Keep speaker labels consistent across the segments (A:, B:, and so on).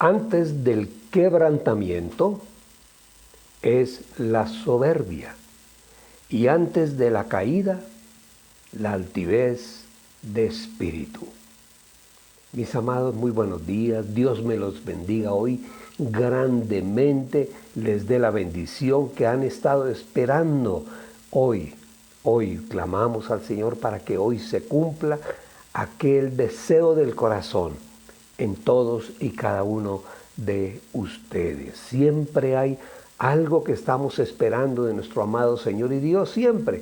A: Antes del quebrantamiento es la soberbia, y antes de la caída, la altivez de espíritu. Mis amados, muy buenos días. Dios me los bendiga hoy grandemente. Les dé la bendición que han estado esperando hoy. Hoy clamamos al Señor para que hoy se cumpla aquel deseo del corazón en todos y cada uno de ustedes. Siempre hay algo que estamos esperando de nuestro amado Señor y Dios, siempre.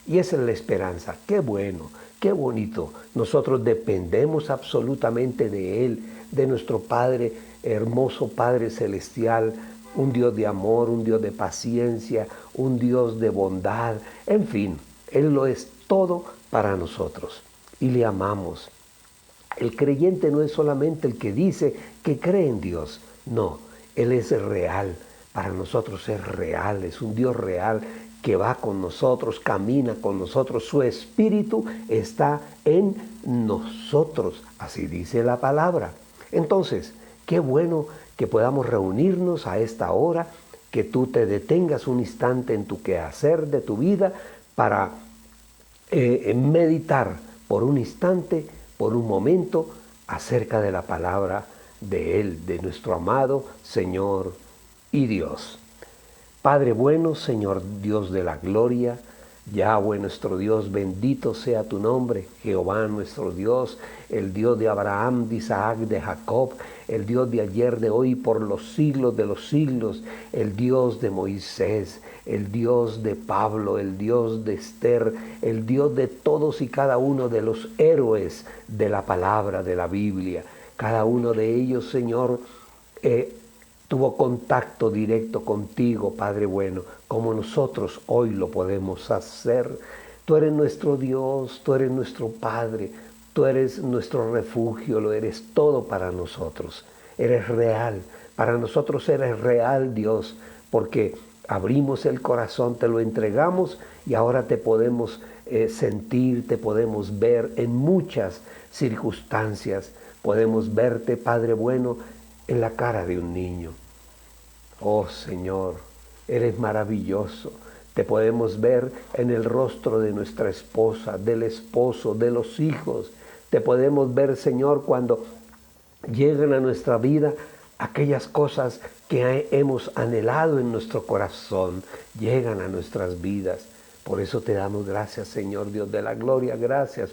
A: Y esa es la esperanza. Qué bueno, qué bonito. Nosotros dependemos absolutamente de Él, de nuestro Padre, hermoso Padre Celestial, un Dios de amor, un Dios de paciencia, un Dios de bondad. En fin, Él lo es todo para nosotros y le amamos. El creyente no es solamente el que dice que cree en Dios. No, Él es real. Para nosotros es real, es un Dios real que va con nosotros, camina con nosotros. Su espíritu está en nosotros, así dice la palabra. Entonces, qué bueno que podamos reunirnos a esta hora, que tú te detengas un instante en tu quehacer de tu vida para meditar por un instante, por un momento, acerca de la palabra de Él, de nuestro amado Señor y Dios. Padre bueno, Señor Dios de la gloria, Yahweh nuestro Dios, bendito sea tu nombre, Jehová nuestro Dios, el Dios de Abraham, de Isaac, de Jacob, el Dios de ayer, de hoy, por los siglos de los siglos, el Dios de Moisés, el Dios de Pablo, el Dios de Esther, el Dios de todos y cada uno de los héroes de la palabra, de la Biblia. Cada uno de ellos, Señor, tuvo contacto directo contigo, Padre bueno, como nosotros hoy lo podemos hacer. Tú eres nuestro Dios, tú eres nuestro Padre, tú eres nuestro refugio, lo eres todo para nosotros. Eres real, para nosotros eres real, Dios, porque abrimos el corazón, te lo entregamos y ahora te podemos sentir, te podemos ver en muchas circunstancias. Podemos verte, Padre bueno, en la cara de un niño. Oh Señor, eres maravilloso. Te podemos ver en el rostro de nuestra esposa, del esposo, de los hijos. Te podemos ver, Señor, cuando llegan a nuestra vida aquellas cosas que hemos anhelado en nuestro corazón. Llegan a nuestras vidas. Por eso te damos gracias, Señor Dios de la gloria. Gracias,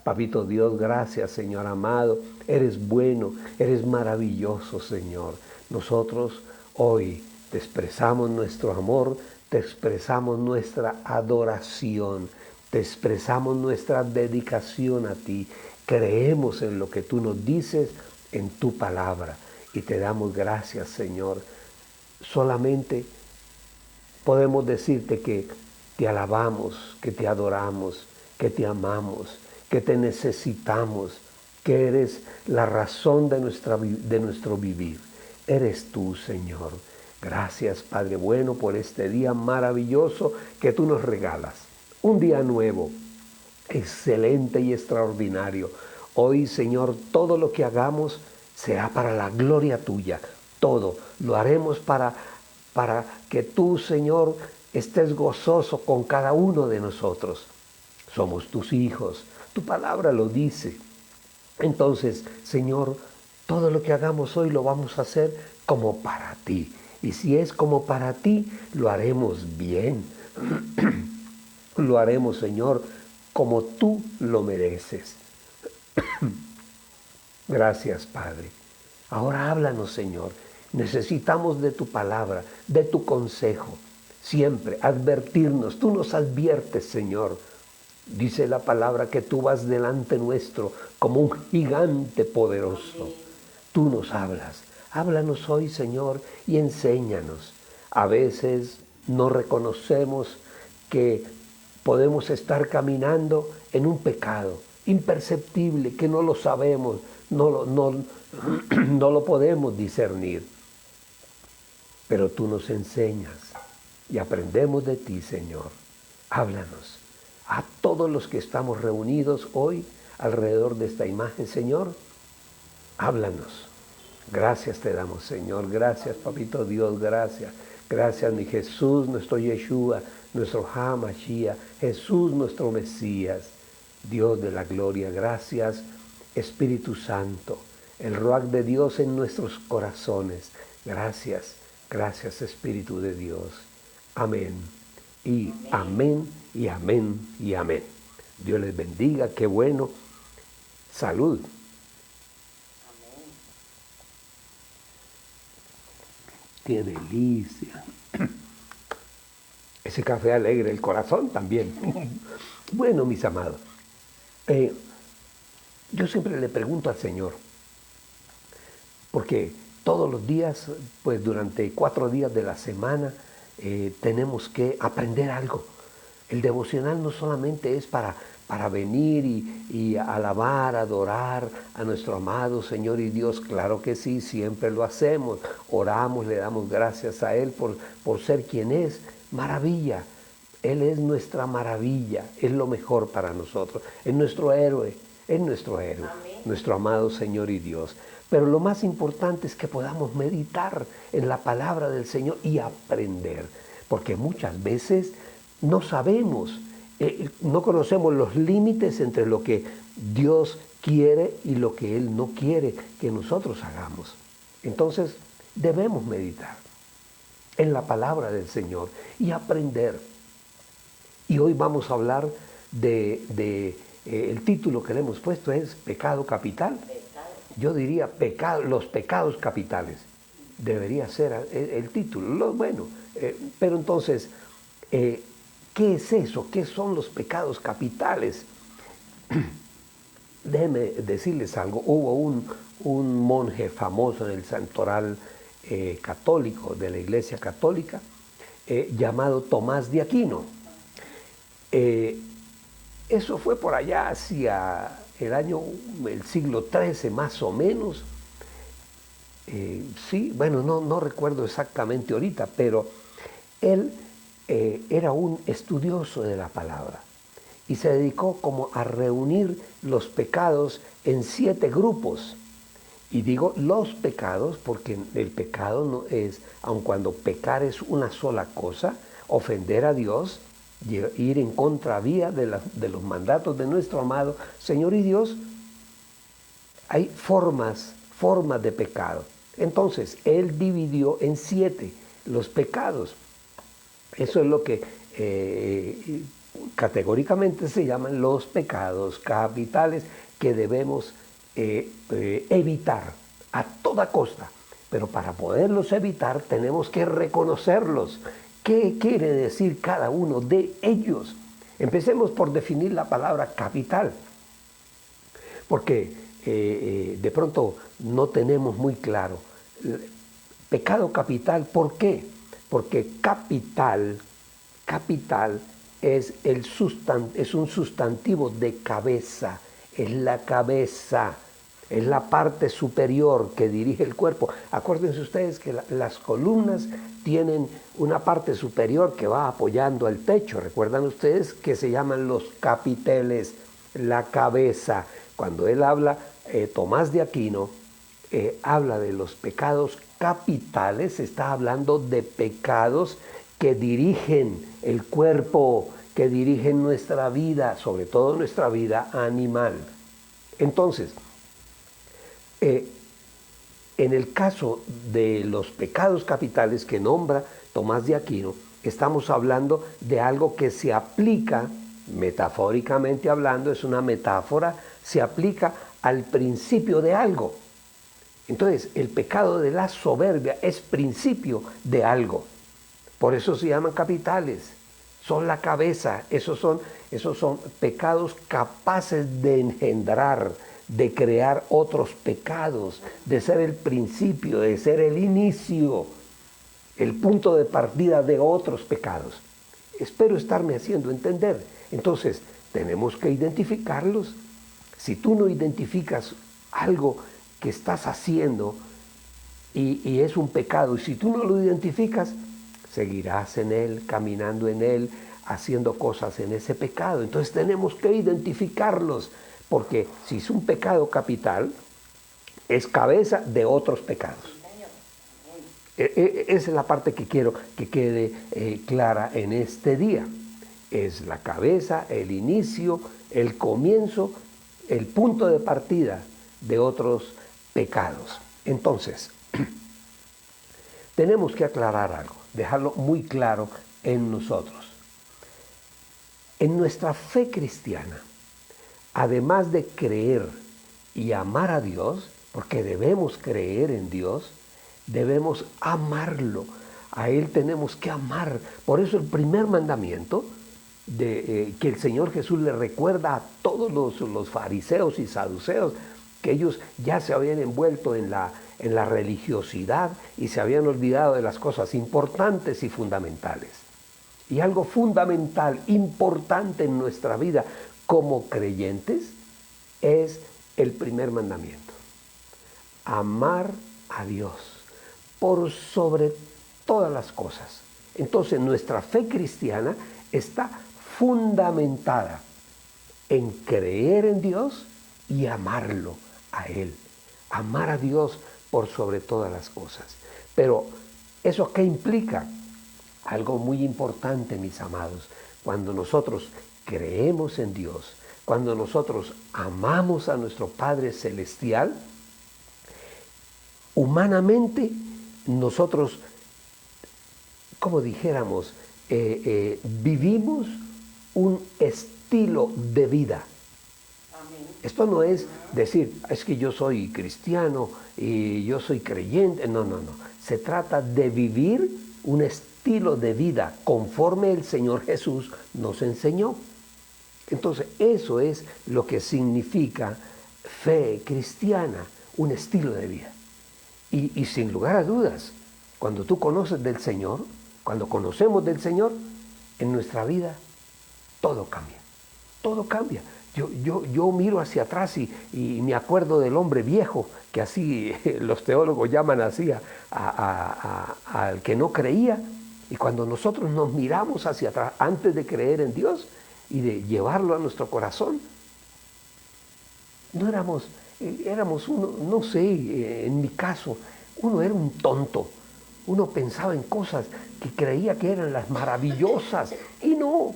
A: Papito Dios. Gracias, Señor amado. Eres bueno, eres maravilloso, Señor. Nosotros hoy te expresamos nuestro amor, te expresamos nuestra adoración, te expresamos nuestra dedicación a ti. Creemos en lo que tú nos dices en tu palabra y te damos gracias, Señor. Solamente podemos decirte que te alabamos, que te adoramos, que te amamos, que te necesitamos, que eres la razón de nuestro vivir. Eres tú, Señor. Gracias, Padre bueno, por este día maravilloso que tú nos regalas. Un día nuevo, excelente y extraordinario. Hoy, Señor, todo lo que hagamos será para la gloria tuya. Todo lo haremos para que tú, Señor, estés gozoso con cada uno de nosotros. Somos tus hijos. Tu palabra lo dice. Entonces, Señor, todo lo que hagamos hoy lo vamos a hacer como para ti. Y si es como para ti, lo haremos bien. Lo haremos, Señor, como tú lo mereces. Gracias, Padre. Ahora háblanos, Señor. Necesitamos de tu palabra, de tu consejo. Siempre advertirnos. Tú nos adviertes, Señor. Dice la palabra que tú vas delante nuestro como un gigante poderoso. Tú nos hablas. Háblanos hoy, Señor, y enséñanos. A veces no reconocemos que podemos estar caminando en un pecado imperceptible, que no lo sabemos, no lo podemos discernir. Pero tú nos enseñas y aprendemos de ti, Señor. Háblanos a todos los que estamos reunidos hoy alrededor de esta imagen, Señor. Háblanos. Gracias te damos, Señor. Gracias, Papito Dios, gracias. Gracias, mi Jesús, nuestro Yeshua, nuestro Hamashiach, Jesús, nuestro Mesías, Dios de la gloria. Gracias, Espíritu Santo, el Ruach de Dios en nuestros corazones. Gracias, gracias, Espíritu de Dios. Amén. Y amén, y amén, y amén. Dios les bendiga, qué bueno. Salud. Qué delicia. Ese café alegra el corazón también. Bueno, mis amados, yo siempre le pregunto al Señor, porque todos los días, pues durante 4 días de la semana, tenemos que aprender algo. El devocional no solamente es para venir y alabar, adorar a nuestro amado Señor y Dios. Claro que sí, siempre lo hacemos. Oramos, le damos gracias a Él por ser quien es. Maravilla. Él es nuestra maravilla, es lo mejor para nosotros. Es nuestro héroe, nuestro amado Señor y Dios. Pero lo más importante es que podamos meditar en la palabra del Señor y aprender. Porque muchas veces no sabemos, no conocemos los límites entre lo que Dios quiere y lo que Él no quiere que nosotros hagamos. Entonces debemos meditar en la palabra del Señor y aprender. Y hoy vamos a hablar el título que le hemos puesto es Pecado Capital. Yo diría los pecados capitales. Debería ser el título. Pero entonces, ¿qué es eso? ¿Qué son los pecados capitales? Déjenme decirles algo. Hubo un monje famoso en el santoral católico, de la Iglesia Católica, llamado Tomás de Aquino. Eso fue por allá hacia el siglo XIII más o menos. Sí, bueno, no recuerdo exactamente ahorita, pero él era un estudioso de la palabra y se dedicó como a reunir los pecados en 7 grupos. Y digo los pecados porque el pecado no es, aun cuando pecar es una sola cosa, ofender a Dios, ir en contravía de los mandatos de nuestro amado Señor y Dios, hay formas de pecado. Entonces, él dividió en 7 los pecados. Eso es lo que categóricamente se llaman los pecados capitales que debemos evitar a toda costa. Pero para poderlos evitar tenemos que reconocerlos. ¿Qué quiere decir cada uno de ellos? Empecemos por definir la palabra capital, porque de pronto no tenemos muy claro. Pecado capital, ¿por qué? Porque capital es un sustantivo de cabeza, es la cabeza, es la parte superior que dirige el cuerpo. Acuérdense ustedes que las columnas tienen una parte superior que va apoyando el techo. Recuerdan ustedes que se llaman los capiteles, la cabeza. Cuando él habla, Tomás de Aquino, habla de los pecados capitales, está hablando de pecados que dirigen el cuerpo, que dirigen nuestra vida, sobre todo nuestra vida animal. Entonces, en el caso de los pecados capitales que nombra Tomás de Aquino, estamos hablando de algo que se aplica, metafóricamente hablando, es una metáfora, se aplica al principio de algo. Entonces, el pecado de la soberbia es principio de algo. Por eso se llaman capitales. Son la cabeza. Esos son pecados capaces de engendrar, de crear otros pecados, de ser el principio, de ser el inicio, el punto de partida de otros pecados. Espero estarme haciendo entender. Entonces, tenemos que identificarlos. Si tú no identificas algo que estás haciendo y es un pecado, y si tú no lo identificas, seguirás en él, caminando en él, haciendo cosas en ese pecado. Entonces tenemos que identificarlos, porque si es un pecado capital, es cabeza de otros pecados. Esa es la parte que quiero que quede clara en este día. Es la cabeza, el inicio, el comienzo, el punto de partida de otros pecados. Entonces, tenemos que aclarar algo, dejarlo muy claro en nosotros. En nuestra fe cristiana, además de creer y amar a Dios, porque debemos creer en Dios, debemos amarlo. A Él tenemos que amar. Por eso el primer mandamiento que el Señor Jesús le recuerda a todos los fariseos y saduceos, que ellos ya se habían envuelto en la religiosidad y se habían olvidado de las cosas importantes y fundamentales. Y algo fundamental, importante en nuestra vida como creyentes es el primer mandamiento. Amar a Dios por sobre todas las cosas. Entonces nuestra fe cristiana está fundamentada en creer en Dios y amarlo a Él. Amar a Dios por sobre todas las cosas. Pero ¿eso qué implica? Algo muy importante, mis amados. Cuando nosotros creemos en Dios, cuando nosotros amamos a nuestro Padre Celestial, humanamente nosotros, como dijéramos, vivimos un estilo de vida. Esto no es decir, es que yo soy cristiano y yo soy creyente. No. Se trata de vivir un estilo de vida conforme el Señor Jesús nos enseñó. Entonces, eso es lo que significa fe cristiana, un estilo de vida. Y sin lugar a dudas, cuando tú conoces del Señor, cuando conocemos del Señor, en nuestra vida todo cambia. Todo cambia. Yo miro hacia atrás y me acuerdo del hombre viejo, que así los teólogos llaman así al que no creía. Y cuando nosotros nos miramos hacia atrás antes de creer en Dios y de llevarlo a nuestro corazón, no éramos uno, no sé, en mi caso, uno era un tonto. Uno pensaba en cosas que creía que eran las maravillosas y no.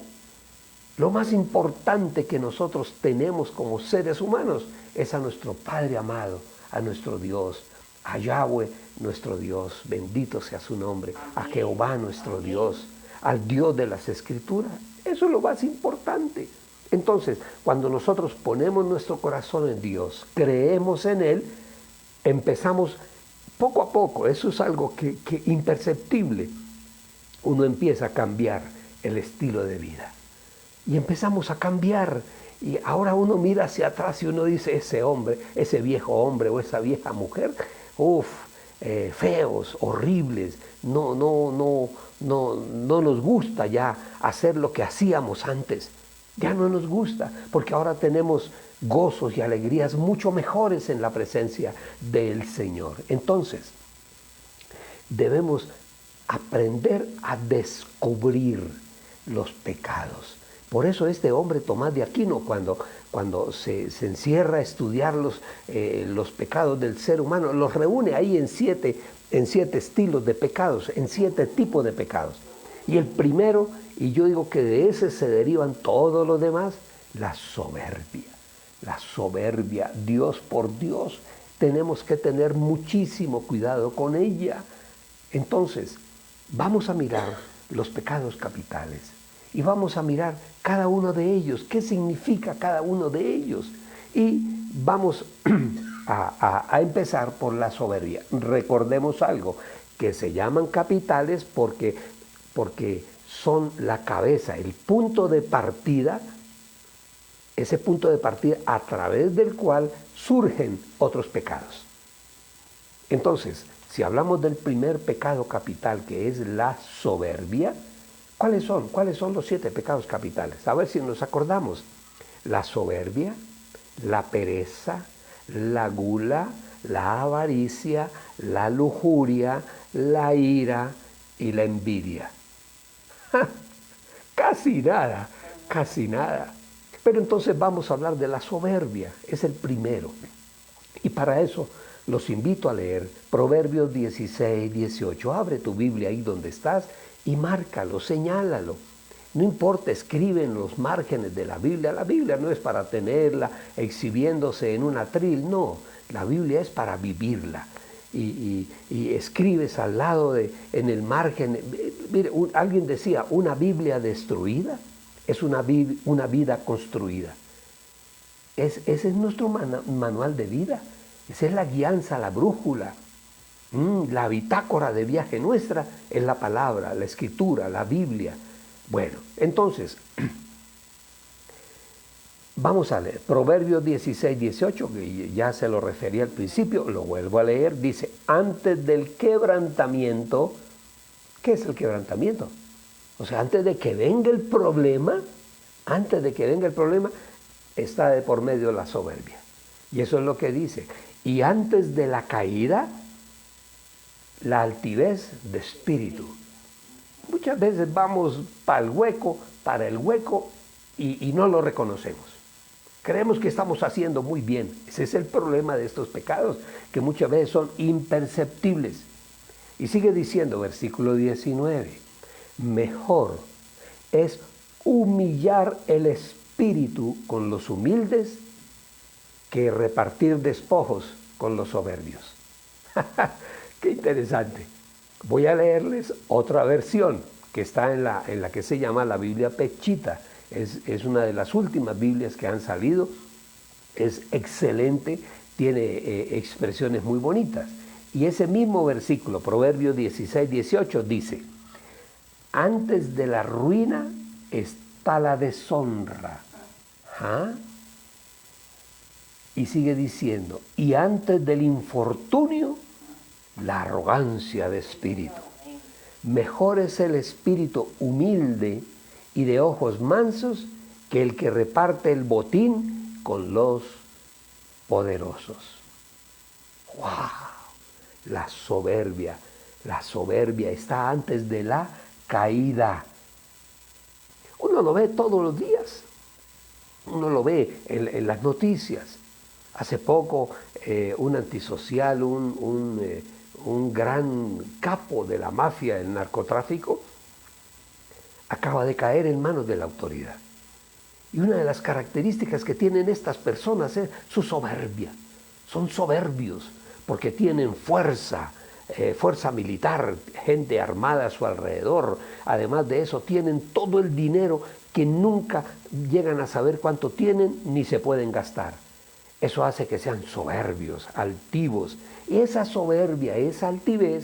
A: Lo más importante que nosotros tenemos como seres humanos es a nuestro Padre amado, a nuestro Dios, a Yahweh nuestro Dios, bendito sea su nombre, a Jehová nuestro Dios, al Dios de las Escrituras. Eso es lo más importante. Entonces, cuando nosotros ponemos nuestro corazón en Dios, creemos en Él, empezamos poco a poco, eso es algo que imperceptible, uno empieza a cambiar el estilo de vida. Y empezamos a cambiar. Y ahora uno mira hacia atrás y uno dice, ese hombre, ese viejo hombre o esa vieja mujer, feos, horribles, no nos gusta ya hacer lo que hacíamos antes. Ya no nos gusta, porque ahora tenemos gozos y alegrías mucho mejores en la presencia del Señor. Entonces, debemos aprender a descubrir los pecados. Por eso este hombre Tomás de Aquino, cuando se encierra a estudiar los pecados del ser humano, los reúne ahí en siete estilos de pecados, en 7 tipos de pecados. Y el primero, y yo digo que de ese se derivan todos los demás, la soberbia. La soberbia, Dios por Dios, tenemos que tener muchísimo cuidado con ella. Entonces, vamos a mirar los pecados capitales y vamos a mirar cada uno de ellos, qué significa cada uno de ellos. Y vamos a empezar por la soberbia. Recordemos algo, que se llaman capitales porque son la cabeza, el punto de partida, ese punto de partida a través del cual surgen otros pecados. Entonces, si hablamos del primer pecado capital, que es la soberbia, ¿cuáles son? ¿Cuáles son los 7 pecados capitales? A ver si nos acordamos. La soberbia, la pereza, la gula, la avaricia, la lujuria, la ira y la envidia. Casi nada, casi nada. Pero entonces vamos a hablar de la soberbia, es el primero. Y para eso Los invito a leer Proverbios 16, 18. Abre tu Biblia ahí donde estás y márcalo, señálalo. No importa, escribe en los márgenes de la Biblia. La Biblia no es para tenerla exhibiéndose en un atril, no. La Biblia es para vivirla. Y escribes al lado, en el margen. Mire, alguien decía, una Biblia destruida es una vida construida. Ese es nuestro manual de vida. Esa es la guianza, la brújula. La bitácora de viaje nuestra es la palabra, la escritura, la Biblia. Bueno, entonces, vamos a leer Proverbios 16, 18, que ya se lo referí al principio, lo vuelvo a leer. Dice, antes del quebrantamiento, ¿qué es el quebrantamiento? O sea, antes de que venga el problema, está de por medio la soberbia. Y eso es lo que dice. Y antes de la caída, la altivez de espíritu. Muchas veces vamos para el hueco y no lo reconocemos. Creemos que estamos haciendo muy bien. Ese es el problema de estos pecados, que muchas veces son imperceptibles. Y sigue diciendo, versículo 19, mejor es humillar el espíritu con los humildes que repartir despojos con los soberbios. Qué interesante. Voy a leerles otra versión que está en la que se llama la Biblia Pechita. Es una de las últimas Biblias que han salido. Es excelente, tiene expresiones muy bonitas. Y ese mismo versículo, Proverbios 16, 18, dice, antes de la ruina está la deshonra. ¿Ah? Y sigue diciendo, y antes del infortunio, la arrogancia de espíritu. Mejor es el espíritu humilde y de ojos mansos que el que reparte el botín con los poderosos. ¡Wow! La soberbia está antes de la caída. Uno lo ve todos los días, uno lo ve en las noticias. Hace poco un antisocial, un gran capo de la mafia del narcotráfico, acaba de caer en manos de la autoridad. Y una de las características que tienen estas personas es su soberbia. Son soberbios porque tienen fuerza militar, gente armada a su alrededor. Además de eso, tienen todo el dinero que nunca llegan a saber cuánto tienen ni se pueden gastar. Eso hace que sean soberbios, altivos. Y esa soberbia, esa altivez,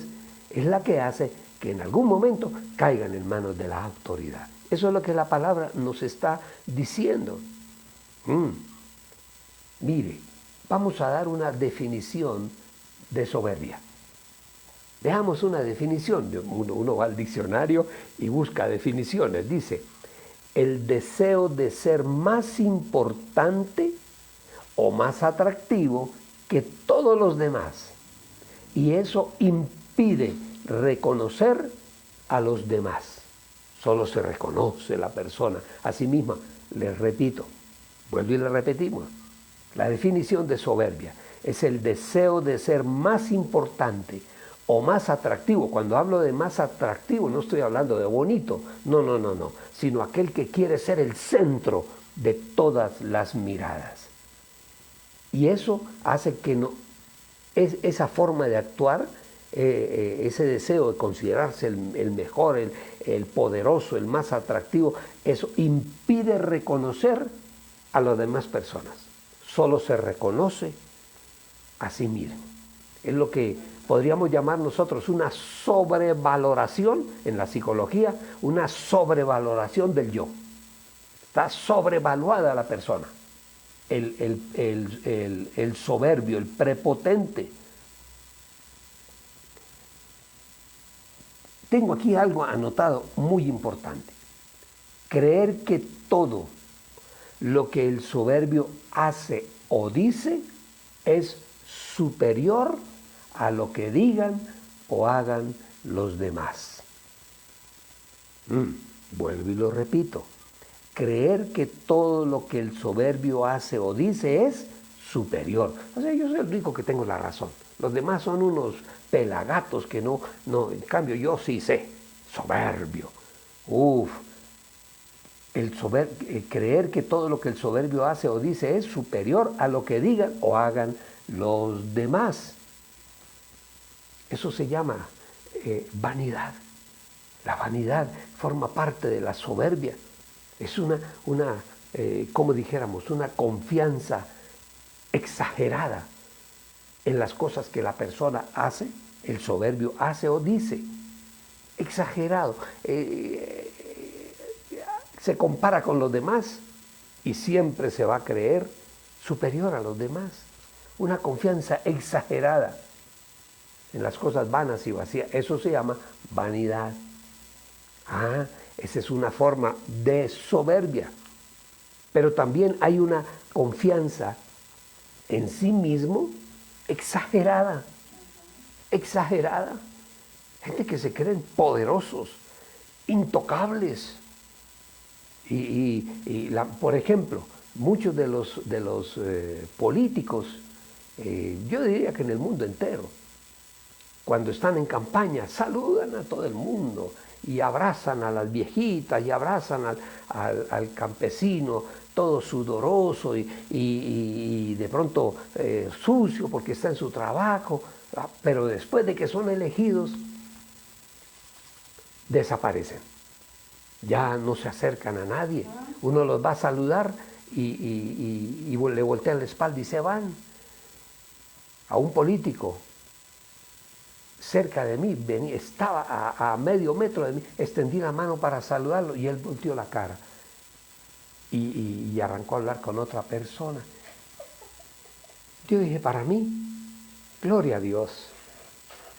A: es la que hace que en algún momento caigan en manos de la autoridad. Eso es lo que la palabra nos está diciendo. Mire, vamos a dar una definición de soberbia. Veamos una definición. Uno va al diccionario y busca definiciones. Dice, el deseo de ser más importante o más atractivo que todos los demás. Y eso impide reconocer a los demás. Solo se reconoce la persona a sí misma. Les repito, vuelvo y le repetimos. La definición de soberbia es el deseo de ser más importante o más atractivo. Cuando hablo de más atractivo no estoy hablando de bonito, no, sino aquel que quiere ser el centro de todas las miradas. Y eso hace que esa forma de actuar, ese deseo de considerarse el mejor, el poderoso, el más atractivo, eso impide reconocer a las demás personas. Solo se reconoce a sí mismo. Es lo que podríamos llamar nosotros una sobrevaloración en la psicología, una sobrevaloración del yo. Está sobrevaluada la persona. El soberbio, el prepotente. Tengo aquí algo anotado muy importante. Creer que todo lo que el soberbio hace o dice es superior a lo que digan o hagan los demás. Vuelvo y lo repito. Creer que todo lo que el soberbio hace o dice es superior. O sea, yo soy el único que tengo la razón. Los demás son unos pelagatos que no, en cambio yo sí sé, soberbio. Uf, creer que todo lo que el soberbio hace o dice es superior a lo que digan o hagan los demás. Eso se llama vanidad. La vanidad forma parte de la soberbia. Es como dijéramos, una confianza exagerada en las cosas que la persona hace, el soberbio hace o dice. Exagerado. Se compara con los demás y siempre se va a creer superior a los demás. Una confianza exagerada en las cosas vanas y vacías. Eso se llama vanidad. Esa es una forma de soberbia. Pero también hay una confianza en sí mismo exagerada. Exagerada. Gente que se creen poderosos, intocables. Por ejemplo, muchos de los políticos, yo diría que en el mundo entero, cuando están en campaña, saludan a todo el mundo y abrazan a las viejitas y abrazan al campesino, todo sudoroso y de pronto sucio porque está en su trabajo, pero después de que son elegidos, desaparecen. Ya no se acercan a nadie. Uno los va a saludar y le voltean la espalda y se van. A un político cerca de mí, estaba a medio metro de mí, extendí la mano para saludarlo y él volteó la cara y arrancó a hablar con otra persona. Yo dije, para mí, gloria a Dios.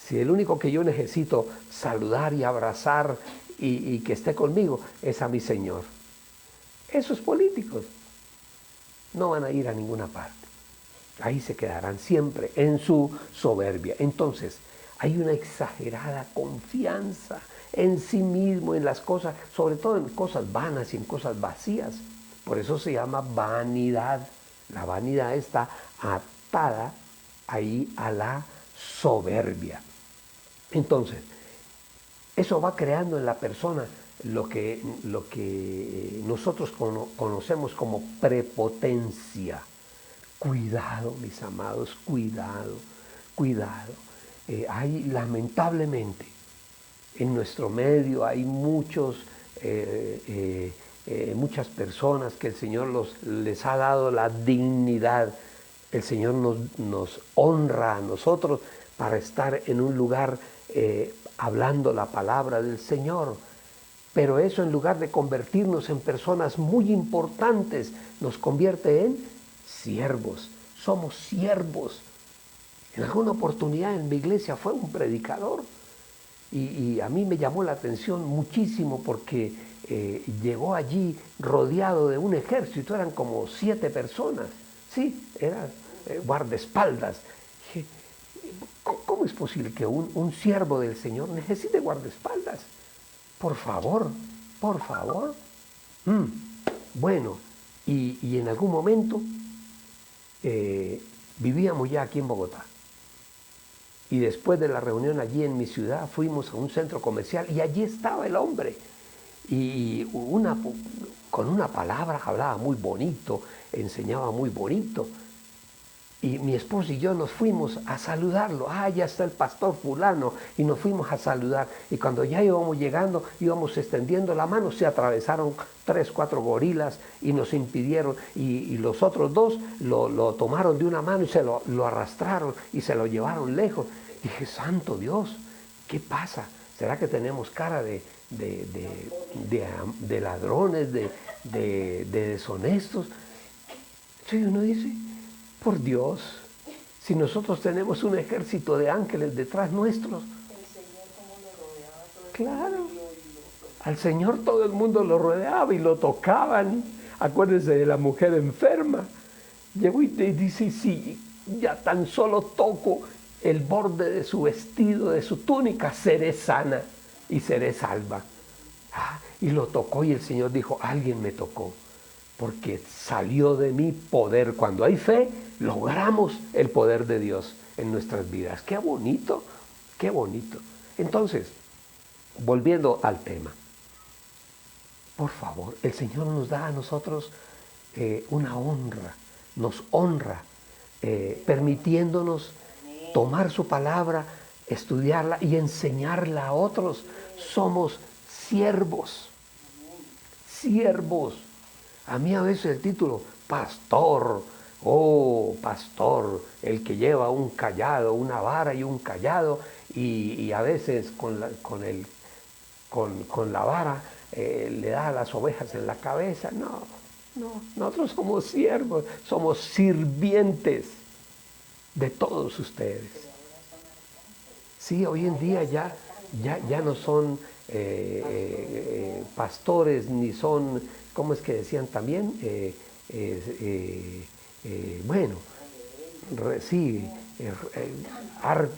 A: Si el único que yo necesito saludar y abrazar y que esté conmigo es a mi Señor. Esos políticos no van a ir a ninguna parte. Ahí se quedarán siempre en su soberbia. Entonces, hay una exagerada confianza en sí mismo, en las cosas, sobre todo en cosas vanas y en cosas vacías. Por eso se llama vanidad. La vanidad está atada ahí a la soberbia. Entonces, eso va creando en la persona lo que nosotros conocemos como prepotencia. Cuidado, mis amados, cuidado, cuidado. Lamentablemente, en nuestro medio hay muchas personas que el Señor les ha dado la dignidad. El Señor nos honra a nosotros para estar en un lugar hablando la palabra del Señor. Pero eso, en lugar de convertirnos en personas muy importantes, nos convierte en siervos. Somos siervos. En alguna oportunidad en mi iglesia fue un predicador y a mí me llamó la atención muchísimo porque llegó allí rodeado de un ejército, eran como 7 personas, sí, eran guardaespaldas. Dije, ¿cómo es posible que un siervo del Señor necesite guardaespaldas? Por favor, por favor. Bueno, y en algún momento vivíamos ya aquí en Bogotá. Y después de la reunión allí en mi ciudad, fuimos a un centro comercial y allí estaba el hombre. Y con una palabra hablaba muy bonito, enseñaba muy bonito. Y mi esposo y yo nos fuimos a saludarlo. Ya está el pastor fulano. Y nos fuimos a saludar. Y cuando ya íbamos llegando, íbamos extendiendo la mano, se atravesaron 3, 4 gorilas y nos impidieron. Y los otros 2 lo tomaron de una mano y se lo arrastraron y se lo llevaron lejos. Y dije, santo Dios, ¿qué pasa? ¿Será que tenemos cara de ladrones, de deshonestos? Entonces uno dice, por Dios, si nosotros tenemos un ejército de ángeles detrás nuestros. El Señor cómo lo rodeaba todo. Claro, al Señor todo el mundo lo rodeaba y lo tocaban. Acuérdense de la mujer enferma. Llegó y dice, sí, ya tan solo toco el borde de su vestido, de su túnica, seré sana y seré salva. Y lo tocó y el Señor dijo, alguien me tocó. porque salió de mí poder. Cuando hay fe, logramos el poder de Dios en nuestras vidas. ¡Qué bonito! ¡Qué bonito! Entonces, volviendo al tema, por favor, el Señor nos da a nosotros una honra, nos honra, permitiéndonos tomar su palabra, estudiarla y enseñarla a otros. Somos siervos, siervos. A mí a veces el título, pastor, oh, pastor, el que lleva un cayado, una vara y un cayado, y a veces con la vara le da a las ovejas en la cabeza. No, nosotros somos siervos, somos sirvientes de todos ustedes. Sí, hoy en día ya no son pastores, ni son, ¿cómo es que decían también? Bueno, sí,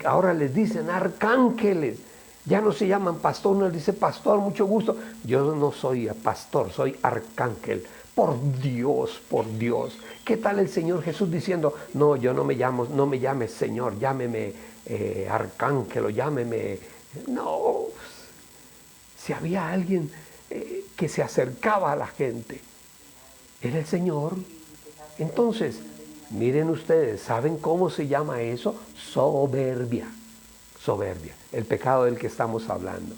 A: ahora les dicen arcángeles. Ya no se llaman pastor, uno les dice pastor, mucho gusto. Yo no soy pastor, soy arcángel. Por Dios, por Dios. ¿Qué tal el Señor Jesús diciendo, no, yo no me llamo, no me llames Señor, llámeme arcángel o llámeme... No, si había alguien que se acercaba a la gente, era el Señor. Entonces, miren ustedes, ¿saben cómo se llama eso? Soberbia. Soberbia, el pecado del que estamos hablando.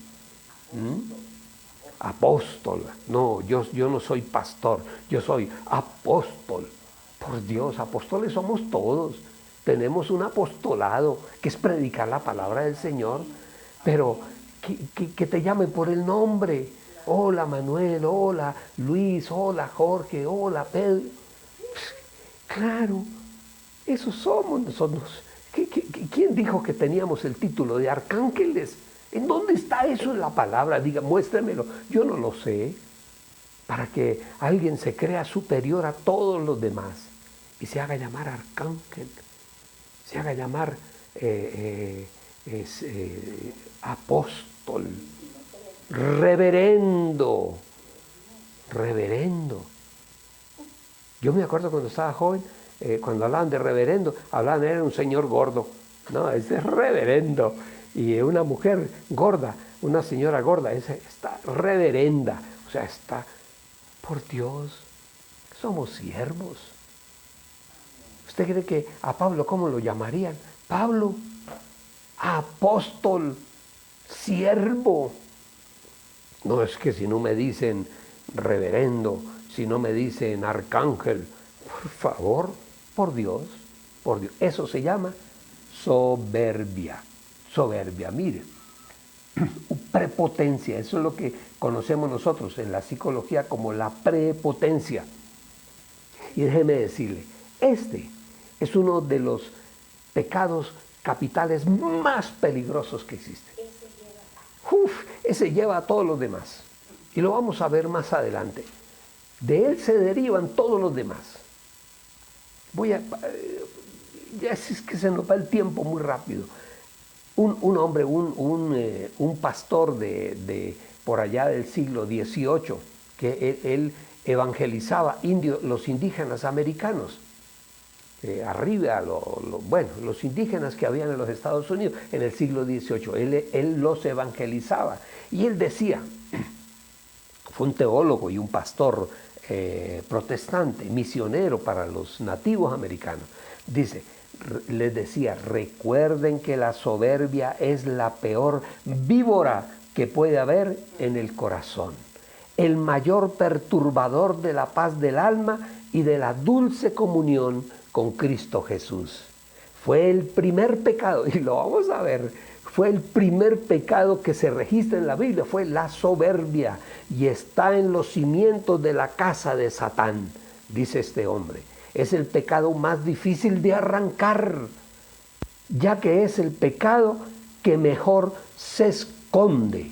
A: Apóstol, no, yo no soy pastor, yo soy apóstol. Por Dios, apóstoles somos todos. Tenemos un apostolado que es predicar la palabra del Señor, pero que te llamen por el nombre. Hola Manuel, hola Luis, hola Jorge, hola Pedro. Claro, esos somos nosotros. ¿Quién dijo que teníamos el título de arcángeles? ¿En dónde está eso en la palabra? Diga, muéstremelo. Yo no lo sé. Para que alguien se crea superior a todos los demás y se haga llamar arcángel, se haga llamar apóstol, reverendo. Yo me acuerdo cuando estaba joven, cuando hablaban de reverendo, hablaban de un señor gordo. No, ese es reverendo. Y una mujer gorda, una señora gorda, esa está reverenda. O sea, está, por Dios, somos siervos. ¿Usted cree que a Pablo cómo lo llamarían? Pablo, apóstol, siervo. No es que si no me dicen reverendo, si no me dicen arcángel, por favor, por Dios, eso se llama soberbia. Soberbia, mire, prepotencia, eso es lo que conocemos nosotros en la psicología como la prepotencia. Y déjeme decirle, este es uno de los pecados capitales más peligrosos que existen. Ese lleva a todos los demás. Y lo vamos a ver más adelante. De él se derivan todos los demás. Ya es que se nos va el tiempo muy rápido. Un hombre, un pastor de por allá del siglo XVIII, que él evangelizaba los indígenas americanos. Arriba, los indígenas que habían en los Estados Unidos en el siglo XVIII, él los evangelizaba. Y él decía, fue un teólogo y un pastor protestante, misionero para los nativos americanos. Les decía, recuerden que la soberbia es la peor víbora que puede haber en el corazón, el mayor perturbador de la paz del alma y de la dulce comunión con Cristo Jesús. Fue el primer pecado, y lo vamos a ver, fue el primer pecado que se registra en la Biblia, fue la soberbia, y está en los cimientos de la casa de Satán, dice este hombre. Es el pecado más difícil de arrancar, ya que es el pecado que mejor se esconde.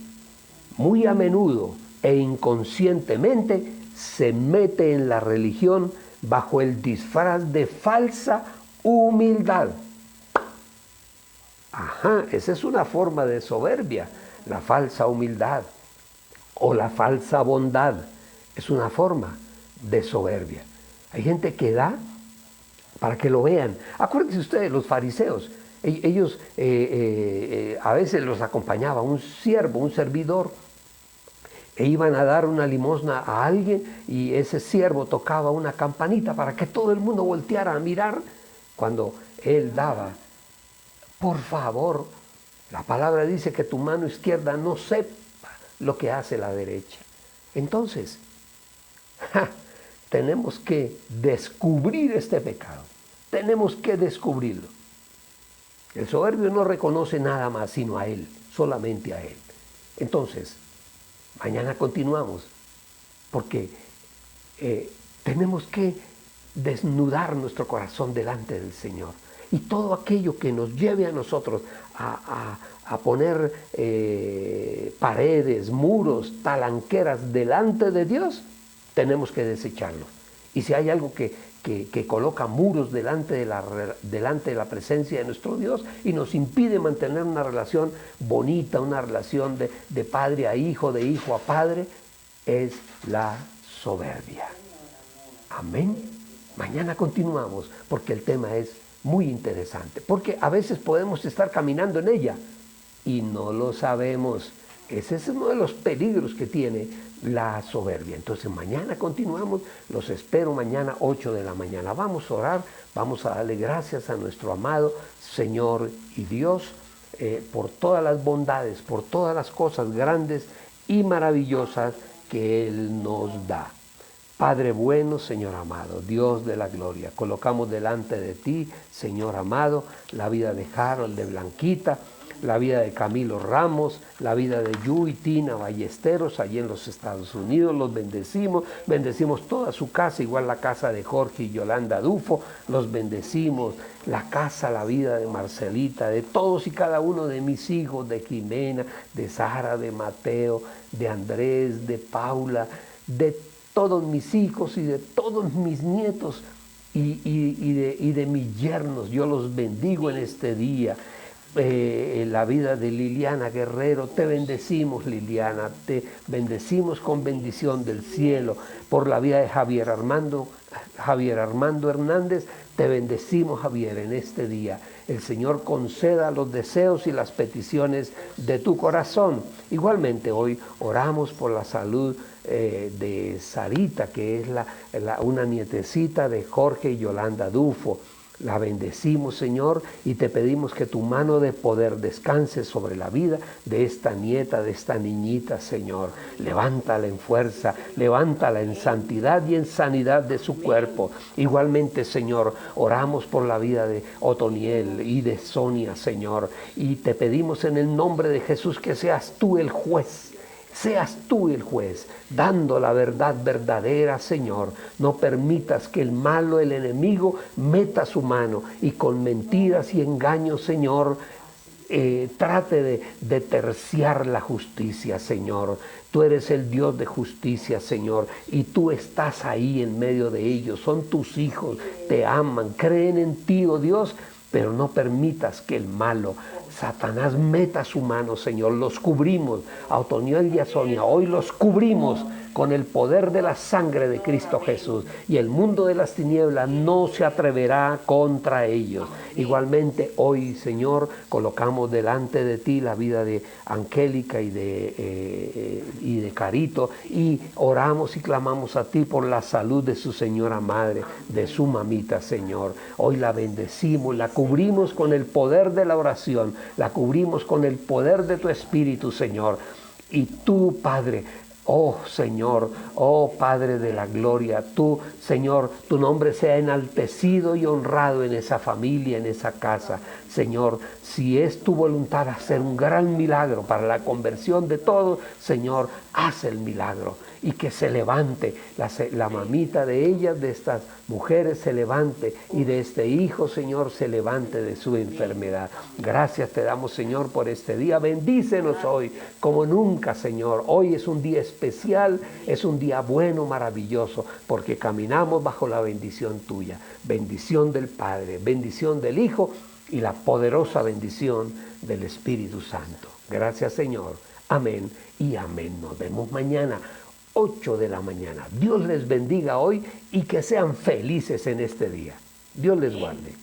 A: Muy a menudo e inconscientemente se mete en la religión bajo el disfraz de falsa humildad. Ajá, esa es una forma de soberbia, la falsa humildad o la falsa bondad. Es una forma de soberbia. Hay gente que da para que lo vean. Acuérdense ustedes, los fariseos, ellos a veces los acompañaba un siervo, un servidor, e iban a dar una limosna a alguien y ese siervo tocaba una campanita para que todo el mundo volteara a mirar cuando él daba. Por favor, la palabra dice que tu mano izquierda no sepa lo que hace la derecha. Entonces, tenemos que descubrir este pecado. Tenemos que descubrirlo. El soberbio no reconoce nada más sino a él, solamente a él. Entonces, mañana continuamos, porque tenemos que desnudar nuestro corazón delante del Señor. Y todo aquello que nos lleve a nosotros a poner paredes, muros, talanqueras delante de Dios, tenemos que desecharlo. Y si hay algo que coloca muros delante de la presencia de nuestro Dios y nos impide mantener una relación bonita, una relación de padre a hijo, de hijo a padre, es la soberbia. Amén. Mañana continuamos porque el tema es muy interesante, porque a veces podemos estar caminando en ella y no lo sabemos. Ese es uno de los peligros que tiene la soberbia. Entonces mañana continuamos, los espero mañana 8 de la mañana. Vamos a orar, vamos a darle gracias a nuestro amado Señor y Dios por todas las bondades, por todas las cosas grandes y maravillosas que Él nos da. Padre bueno, Señor amado, Dios de la gloria, colocamos delante de ti, Señor amado, la vida de Harold, de Blanquita, la vida de Camilo Ramos, la vida de Yu y Tina Ballesteros, allí en los Estados Unidos. Los bendecimos toda su casa, igual la casa de Jorge y Yolanda Dufo, los bendecimos, la casa, la vida de Marcelita, de todos y cada uno de mis hijos, de Jimena, de Sara, de Mateo, de Andrés, de Paula, de todos mis hijos y de todos mis nietos y de mis yernos. Yo los bendigo en este día. La vida de Liliana Guerrero, te bendecimos, Liliana, te bendecimos con bendición del cielo. Por la vida de Javier Armando Hernández, te bendecimos, Javier, en este día. El Señor conceda los deseos y las peticiones de tu corazón. Igualmente hoy oramos por la salud de Sarita, que es una nietecita de Jorge y Yolanda Dufo. La bendecimos, Señor, y te pedimos que tu mano de poder descanse sobre la vida de esta nieta, de esta niñita, Señor. Levántala en fuerza, levántala en santidad y en sanidad de su cuerpo. Igualmente, Señor, oramos por la vida de Otoniel y de Sonia, Señor, y te pedimos en el nombre de Jesús que seas tú el juez. Seas tú el juez, dando la verdad verdadera, Señor. No permitas que el malo, el enemigo, meta su mano y con mentiras y engaños, Señor, trate de terciar la justicia, Señor. Tú eres el Dios de justicia, Señor, y tú estás ahí en medio de ellos. Son tus hijos, te aman, creen en ti, oh Dios, pero no permitas que el malo, Satanás, meta su mano, Señor. Los cubrimos, a Otoniel y a Sonia, hoy los cubrimos con el poder de la sangre de Cristo Jesús, y el mundo de las tinieblas no se atreverá contra ellos. Igualmente hoy, Señor, colocamos delante de ti la vida de Angélica y de Carito, y oramos y clamamos a ti por la salud de su señora madre, de su mamita, Señor. Hoy la bendecimos, la cubrimos con el poder de la oración, la cubrimos con el poder de tu Espíritu, Señor. Y tú, Padre, oh Señor, oh Padre de la gloria, tú, Señor, tu nombre sea enaltecido y honrado en esa familia, en esa casa. Señor, si es tu voluntad hacer un gran milagro para la conversión de todos, Señor, haz el milagro. Y que se levante la mamita de ellas, de estas mujeres, se levante, y de este hijo, Señor, se levante de su enfermedad. Gracias te damos, Señor, por este día. Bendícenos hoy como nunca, Señor. Hoy es un día especial, es un día bueno, maravilloso, porque caminamos bajo la bendición tuya. Bendición del Padre, bendición del Hijo y la poderosa bendición del Espíritu Santo. Gracias, Señor. Amén y amén. Nos vemos mañana. 8 de la mañana. Dios les bendiga hoy y que sean felices en este día. Dios les guarde.